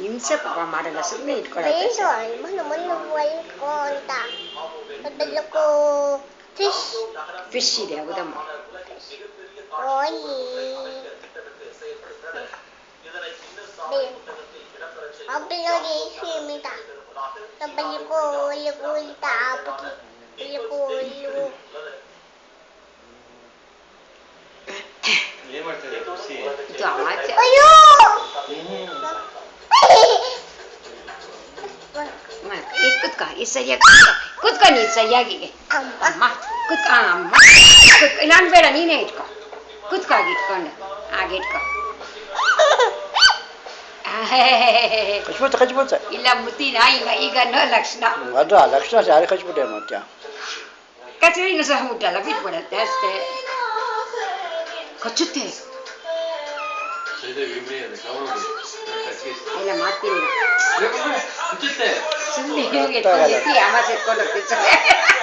ಹಿಂಸೆ ಪಾಪ ಮಾಡಲ್ಲ, ಸುಮ್ಮನೆ ಇಟ್ಕೊಳತ್ತೆ ಅಷ್ಟೇ. ಫಿಶ್ ಇದೆ, ಹೌದಮ್ಮ. ಇದು ಆಚೆ ಈಗ ಕುತ್ಕ, ಇದು ಸರಿಯಾಗಿ ಕುತ್ಕ, ನೀನು ಸರಿಯಾಗಿ ಅಮ್ಮ ಕುತ್ಕ, ಅಮ್ಮ ಕುತ್ಕ. ನಾನು ಬೇಡ, ನೀನೇ ಇಟ್ಕೊ, ಕುತ್ಕಾಗಿ ಇಟ್ಕೊಂಡು ಹಾಗೆ ಇಟ್ಕೊ. ಇಲ್ಲ ಮುತ್ತಿನ ಈಗ ಅನ್ನೋ ಲಕ್ಷಣ. ಅದು ಆ ಲಕ್ಷಣ ಯಾರು ಕಚ್ಬಿಟ್ಟೆ ಮತ್ತೆ ಕಚ್ಚರಿನೂ ಸಹ ಮುಟ್ಟಲ್ಲ, ಬಿಟ್ಬಿಡತ್ತೆ ಅಷ್ಟೇ. ಕಚ್ಚುತ್ತೆ ಎಲ್ಲ ಮಾಡ್ತೀನಿ ಸುಮ್ಮನೆ ಆಮಾಸೆ ಎತ್ಕೊಂಡು ಹೋಗ್ತೀನಿ.